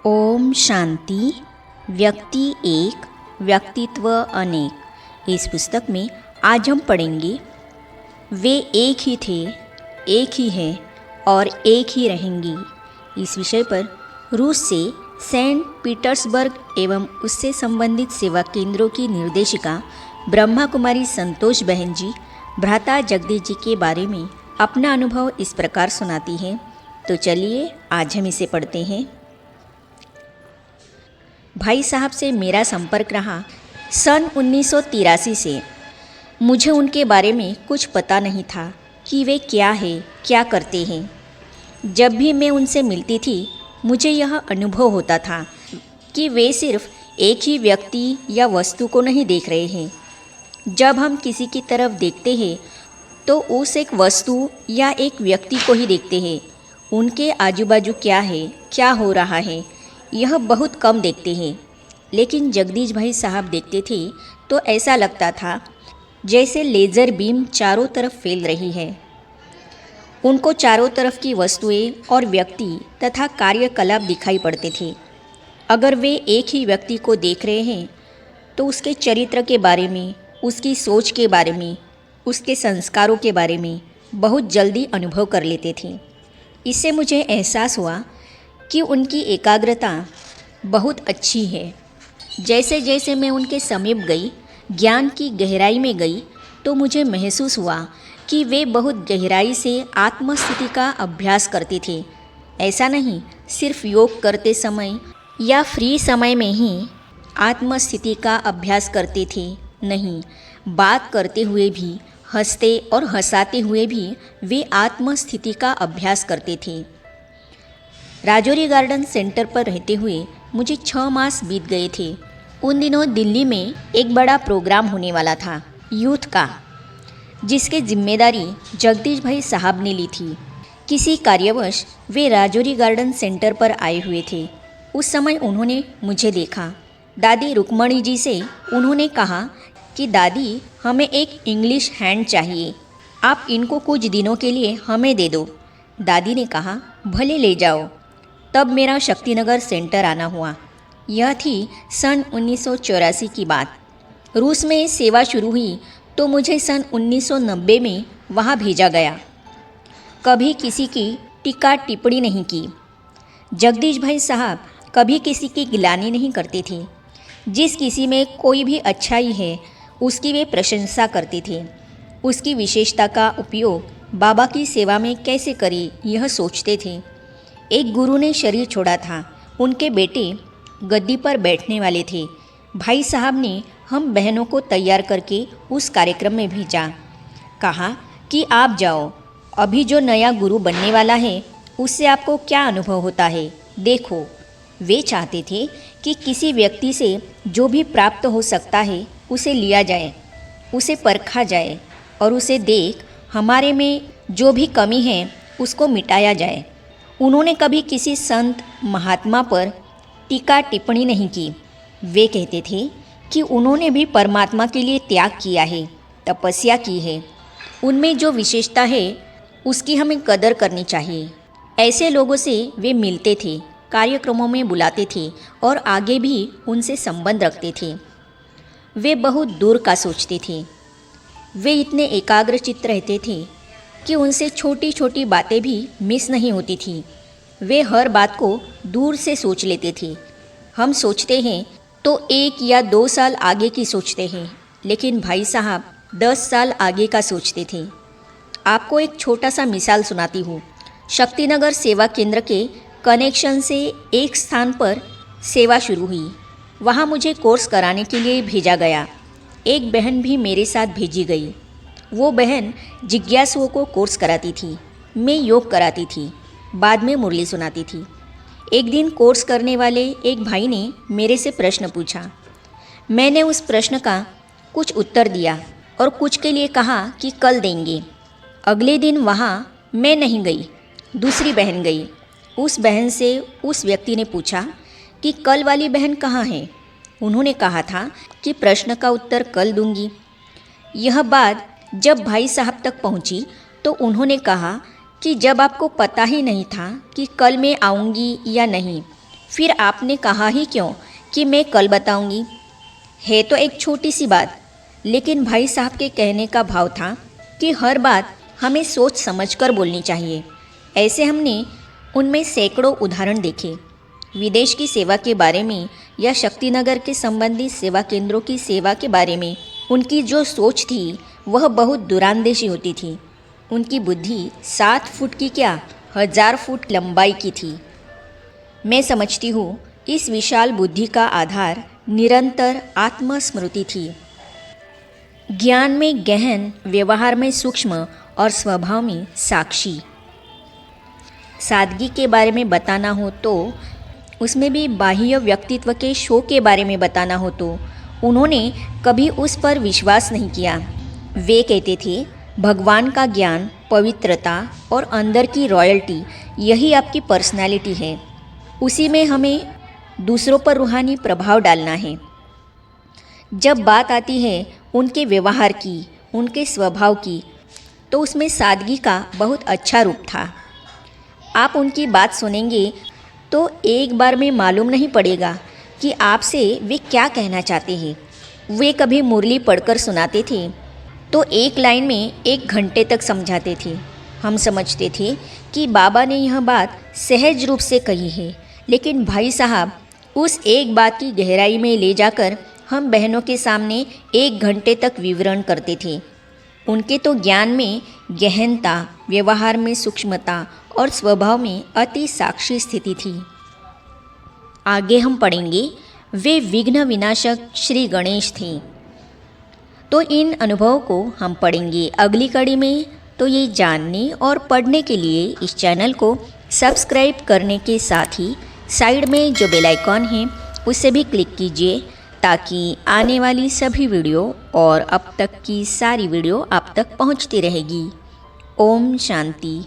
ओम शांति। व्यक्ति एक, व्यक्तित्व अनेक। इस पुस्तक में आज हम पढ़ेंगे वे एक ही थे, एक ही हैं और एक ही रहेंगी। इस विषय पर रूस से सेंट पीटर्सबर्ग एवं उससे संबंधित सेवा केंद्रों की निर्देशिका ब्रह्मा कुमारी संतोष बहन जी भ्राता जगदीश जी के बारे में अपना अनुभव इस प्रकार सुनाती हैं। तो चलिए आज हम इसे पढ़ते हैं। भाई साहब से मेरा संपर्क रहा सन 1983 से। मुझे उनके बारे में कुछ पता नहीं था कि वे क्या है, क्या करते हैं। जब भी मैं उनसे मिलती थी मुझे यह अनुभव होता था कि वे सिर्फ एक ही व्यक्ति या वस्तु को नहीं देख रहे हैं। जब हम किसी की तरफ देखते हैं तो उस एक वस्तु या एक व्यक्ति को ही देखते हैं। उनके आजू बाजू क्या है, क्या हो रहा है, यह बहुत कम देखते हैं। लेकिन जगदीश भाई साहब देखते थे तो ऐसा लगता था जैसे लेज़र बीम चारों तरफ फैल रही है। उनको चारों तरफ की वस्तुएं और व्यक्ति तथा कार्यकलाप दिखाई पड़ते थे। अगर वे एक ही व्यक्ति को देख रहे हैं तो उसके चरित्र के बारे में, उसकी सोच के बारे में, उसके संस्कारों के बारे में बहुत जल्दी अनुभव कर लेते थे। इससे मुझे एहसास हुआ कि उनकी एकाग्रता बहुत अच्छी है। जैसे जैसे मैं उनके समीप गई, ज्ञान की गहराई में गई, तो मुझे महसूस हुआ कि वे बहुत गहराई से आत्मस्थिति का अभ्यास करते थे। ऐसा नहीं सिर्फ योग करते समय या फ्री समय में ही आत्मस्थिति का अभ्यास करते थे, नहीं, बात करते हुए भी, हंसते और हंसाते हुए भी वे आत्मस्थिति का अभ्यास करते थे। राजौरी गार्डन सेंटर पर रहते हुए मुझे 6 मास बीत गए थे। उन दिनों दिल्ली में एक बड़ा प्रोग्राम होने वाला था यूथ का, जिसकी जिम्मेदारी जगदीश भाई साहब ने ली थी। किसी कार्यवश वे राजौरी गार्डन सेंटर पर आए हुए थे। उस समय उन्होंने मुझे देखा। दादी रुक्मणी जी से उन्होंने कहा कि दादी, हमें एक इंग्लिश हैंड चाहिए, आप इनको कुछ दिनों के लिए हमें दे दो। दादी ने कहा, भले ले जाओ। तब मेरा शक्तिनगर सेंटर आना हुआ। यह थी सन 1984 की बात। रूस में सेवा शुरू हुई तो मुझे सन 1990 में वहाँ भेजा गया। कभी किसी की टीका टिप्पणी नहीं की। जगदीश भाई साहब कभी किसी की गिलानी नहीं करते थे। जिस किसी में कोई भी अच्छाई है उसकी वे प्रशंसा करते थे। उसकी विशेषता का उपयोग बाबा की सेवा में कैसे करें यह सोचते थे। एक गुरु ने शरीर छोड़ा था। उनके बेटे गद्दी पर बैठने वाले थे। भाई साहब ने हम बहनों को तैयार करके उस कार्यक्रम में भेजा। कहा कि आप जाओ, अभी जो नया गुरु बनने वाला है उससे आपको क्या अनुभव होता है, देखो। वे चाहते थे कि किसी व्यक्ति से जो भी प्राप्त हो सकता है उसे लिया जाए, उसे परखा जाए और उसे देख हमारे में जो भी कमी है उसको मिटाया जाए। उन्होंने कभी किसी संत महात्मा पर टीका टिप्पणी नहीं की। वे कहते थे कि उन्होंने भी परमात्मा के लिए त्याग किया है, तपस्या की है। उनमें जो विशेषता है उसकी हमें कदर करनी चाहिए। ऐसे लोगों से वे मिलते थे, कार्यक्रमों में बुलाते थे और आगे भी उनसे संबंध रखते थे। वे बहुत दूर का सोचते थे। वे इतने एकाग्रचित्त रहते थे कि उनसे छोटी छोटी बातें भी मिस नहीं होती थी। वे हर बात को दूर से सोच लेते थे। हम सोचते हैं तो 1 या 2 साल आगे की सोचते हैं, लेकिन भाई साहब 10 साल आगे का सोचते थे। आपको एक छोटा सा मिसाल सुनाती हूँ। शक्तिनगर सेवा केंद्र के कनेक्शन से एक स्थान पर सेवा शुरू हुई। वहाँ मुझे कोर्स कराने के लिए भेजा गया। एक बहन भी मेरे साथ भेजी गई। वो बहन जिज्ञासुओं को कोर्स कराती थी। मैं योग कराती थी, बाद में मुरली सुनाती थी। एक दिन कोर्स करने वाले एक भाई ने मेरे से प्रश्न पूछा। मैंने उस प्रश्न का कुछ उत्तर दिया और कुछ के लिए कहा कि कल देंगे। अगले दिन वहाँ मैं नहीं गई, दूसरी बहन गई। उस बहन से उस व्यक्ति ने पूछा कि कल वाली बहन कहाँ है। उन्होंने कहा था कि प्रश्न का उत्तर कल दूंगी। यह बात जब भाई साहब तक पहुंची तो उन्होंने कहा कि जब आपको पता ही नहीं था कि कल मैं आऊँगी या नहीं, फिर आपने कहा ही क्यों कि मैं कल बताऊंगी? है तो एक छोटी सी बात, लेकिन भाई साहब के कहने का भाव था कि हर बात हमें सोच समझकर बोलनी चाहिए। ऐसे हमने उनमें सैकड़ों उदाहरण देखे। विदेश की सेवा के बारे में या शक्तिनगर के संबंधित सेवा केंद्रों की सेवा के बारे में उनकी जो सोच थी वह बहुत दूरांदेशी होती थी। उनकी बुद्धि 7 फुट की क्या 1000 फुट लंबाई की थी। मैं समझती हूँ इस विशाल बुद्धि का आधार निरंतर आत्मस्मृति थी। ज्ञान में गहन, व्यवहार में सूक्ष्म और स्वभाव में साक्षी। सादगी के बारे में बताना हो तो उसमें भी बाह्य व्यक्तित्व के शो के बारे में बताना हो तो उन्होंने कभी उस पर विश्वास नहीं किया। वे कहते थे भगवान का ज्ञान, पवित्रता और अंदर की रॉयल्टी, यही आपकी पर्सनालिटी है। उसी में हमें दूसरों पर रूहानी प्रभाव डालना है। जब बात आती है उनके व्यवहार की, उनके स्वभाव की, तो उसमें सादगी का बहुत अच्छा रूप था। आप उनकी बात सुनेंगे तो एक बार में मालूम नहीं पड़ेगा कि आपसे वे क्या कहना चाहते हैं। वे कभी मुरली पढ़कर सुनाते थे तो एक लाइन में 1 घंटे तक समझाते थे। हम समझते थे कि बाबा ने यह बात सहज रूप से कही है, लेकिन भाई साहब उस एक बात की गहराई में ले जाकर हम बहनों के सामने 1 घंटे तक विवरण करते थे। उनके तो ज्ञान में गहनता, व्यवहार में सूक्ष्मता और स्वभाव में अति साक्षी स्थिति थी। आगे हम पढ़ेंगे वे विघ्न विनाशक श्री गणेश थे। तो इन अनुभवों को हम पढ़ेंगे अगली कड़ी में। तो ये जानने और पढ़ने के लिए इस चैनल को सब्सक्राइब करने के साथ ही साइड में जो बेल आइकॉन है उसे भी क्लिक कीजिए, ताकि आने वाली सभी वीडियो और अब तक की सारी वीडियो आप तक पहुंचती रहेगी। ओम शांति।